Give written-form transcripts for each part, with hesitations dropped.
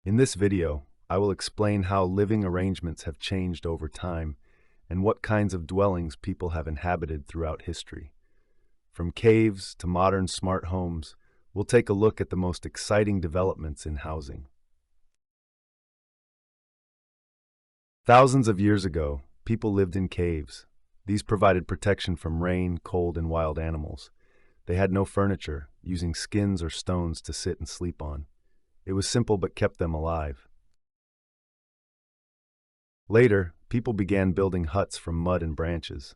In this video, I will explain how living arrangements have changed over time and what kinds of dwellings people have inhabited throughout history. From caves to modern smart homes, we'll take a look at the most exciting developments in housing. Thousands of years ago, people lived in caves. These provided protection from rain, cold, and wild animals. They had no furniture, using skins or stones to sit and sleep on. It was simple but kept them alive. Later, people began building huts from mud and branches.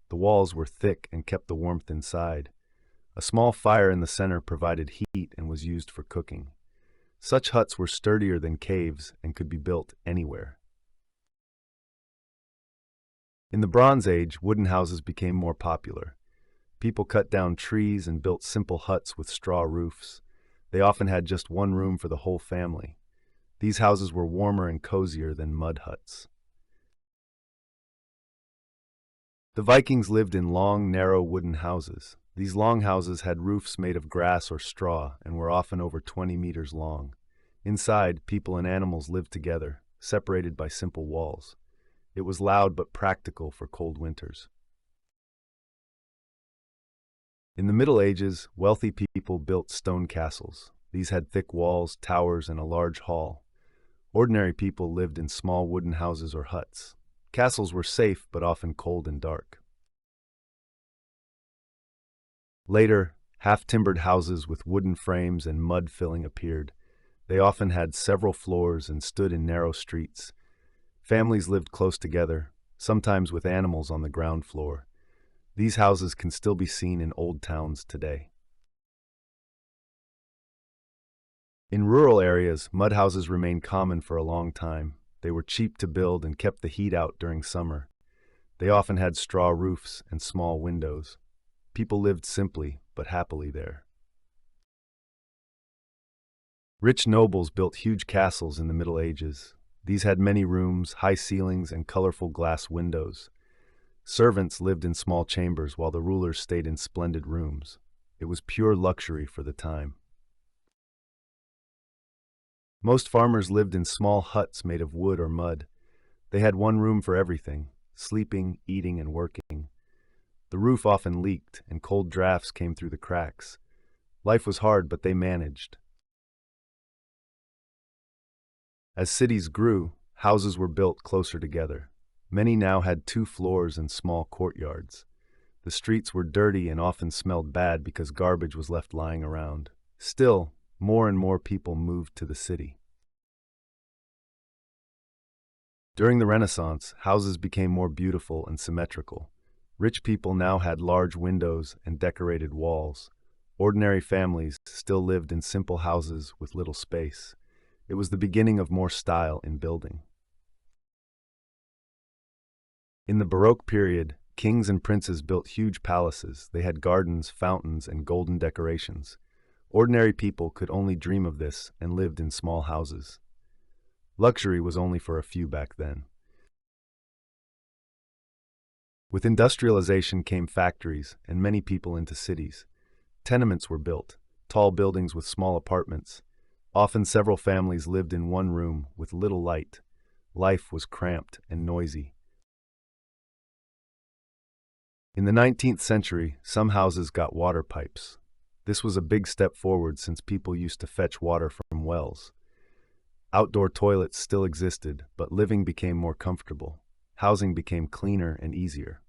The walls were thick and kept the warmth inside. A small fire in the center provided heat and was used for cooking. Such huts were sturdier than caves and could be built anywhere. In the Bronze Age, wooden houses became more popular. People cut down trees and built simple huts with straw roofs. They often had just one room for the whole family. These houses were warmer and cozier than mud huts. The Vikings lived in long, narrow wooden houses. These long houses had roofs made of grass or straw and were often over 20 meters long. Inside, people and animals lived together, separated by simple walls. It was loud but practical for cold winters. In the Middle Ages, wealthy people built stone castles. These had thick walls, towers, and a large hall. Ordinary people lived in small wooden houses or huts. Castles were safe but often cold and dark. Later, half-timbered houses with wooden frames and mud filling appeared. They often had several floors and stood in narrow streets. Families lived close together, sometimes with animals on the ground floor. These houses can still be seen in old towns today. In rural areas, mud houses remained common for a long time. They were cheap to build and kept the heat out during summer. They often had straw roofs and small windows. People lived simply but happily there. Rich nobles built huge castles in the Middle Ages. These had many rooms, high ceilings, and colorful glass windows. Servants lived in small chambers while the rulers stayed in splendid rooms. It was pure luxury for the time. Most farmers lived in small huts made of wood or mud. They had one room for everything: sleeping, eating, and working. The roof often leaked, and cold drafts came through the cracks. Life was hard, but they managed. As cities grew, houses were built closer together. Many now had 2 floors and small courtyards. The streets were dirty and often smelled bad because garbage was left lying around. Still, more and more people moved to the city. During the Renaissance, houses became more beautiful and symmetrical. Rich people now had large windows and decorated walls. Ordinary families still lived in simple houses with little space. It was the beginning of more style in building. In the Baroque period, kings and princes built huge palaces. They had gardens, fountains, and golden decorations. Ordinary people could only dream of this and lived in small houses. Luxury was only for a few back then. With industrialization came factories and many people into cities. Tenements were built, tall buildings with small apartments. Often several families lived in one room with little light. Life was cramped and noisy. In the 19th century, some houses got water pipes. This was a big step forward since people used to fetch water from wells. Outdoor toilets still existed, but living became more comfortable. Housing became cleaner and easier.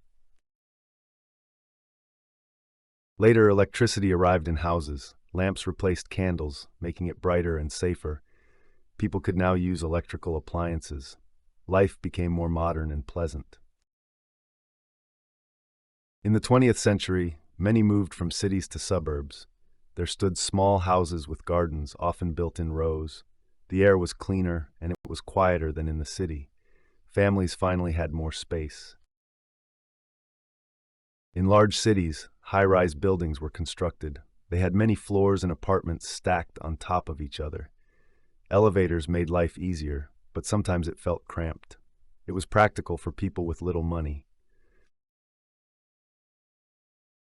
Later, electricity arrived in houses. Lamps replaced candles, making it brighter and safer. People could now use electrical appliances. Life became more modern and pleasant. In the 20th century, many moved from cities to suburbs. There stood small houses with gardens, often built in rows. The air was cleaner and it was quieter than in the city. Families finally had more space. In large cities, high-rise buildings were constructed. They had many floors and apartments stacked on top of each other. Elevators made life easier, but sometimes it felt cramped. It was practical for people with little money.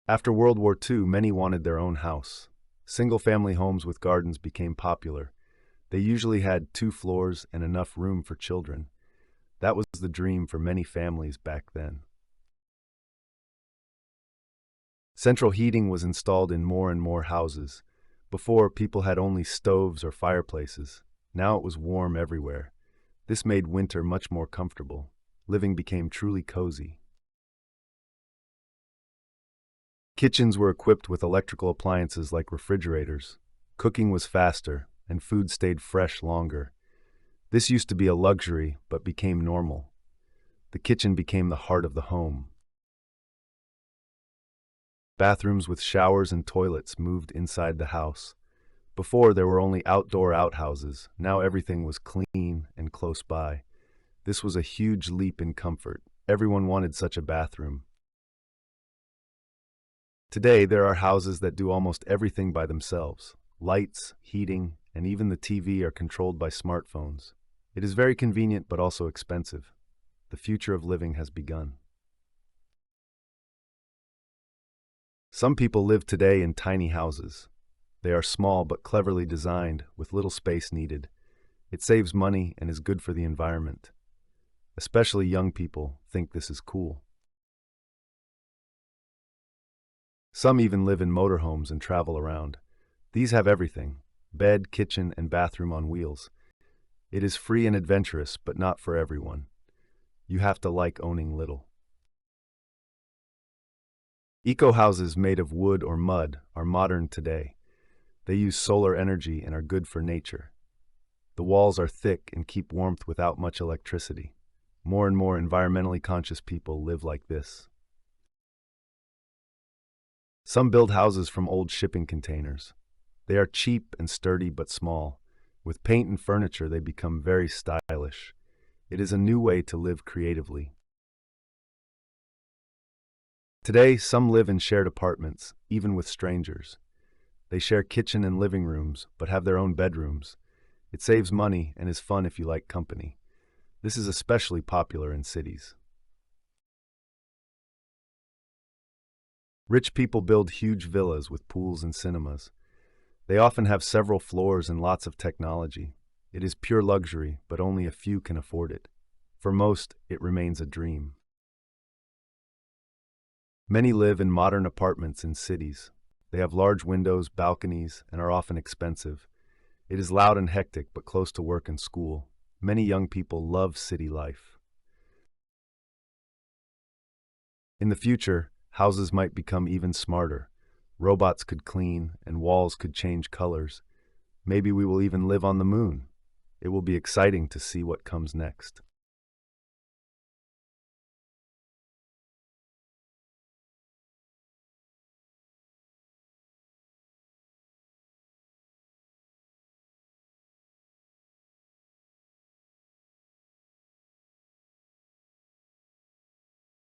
After World War II, many wanted their own house. Single-family homes with gardens became popular. They usually had 2 floors and enough room for children. That was the dream for many families back then. Central heating was installed in more and more houses. Before, people had only stoves or fireplaces. Now it was warm everywhere. This made winter much more comfortable. Living became truly cozy. Kitchens were equipped with electrical appliances like refrigerators. Cooking was faster, and food stayed fresh longer. This used to be a luxury, but became normal. The kitchen became the heart of the home. Bathrooms with showers and toilets moved inside the house. Before, there were only outdoor outhouses. Now everything was clean and close by. This was a huge leap in comfort. Everyone wanted such a bathroom. Today, there are houses that do almost everything by themselves. Lights, heating, and even the TV are controlled by smartphones. It is very convenient but also expensive. The future of living has begun. Some people live today in tiny houses. They are small but cleverly designed, with little space needed. It saves money and is good for the environment. Especially young people think this is cool. Some even live in motorhomes and travel around. These have everything: bed, kitchen, and bathroom on wheels. It is free and adventurous, but not for everyone. You have to like owning little. Eco-houses made of wood or mud are modern today. They use solar energy and are good for nature. The walls are thick and keep warmth without much electricity. More and more environmentally conscious people live like this. Some build houses from old shipping containers. They are cheap and sturdy but small. With paint and furniture, they become very stylish. It is a new way to live creatively. Today, some live in shared apartments, even with strangers. They share kitchen and living rooms, but have their own bedrooms. It saves money and is fun if you like company. This is especially popular in cities. Rich people build huge villas with pools and cinemas. They often have several floors and lots of technology. It is pure luxury, but only a few can afford it. For most, it remains a dream. Many live in modern apartments in cities. They have large windows, balconies, and are often expensive. It is loud and hectic, but close to work and school. Many young people love city life. In the future, houses might become even smarter. Robots could clean, and walls could change colors. Maybe we will even live on the moon. It will be exciting to see what comes next.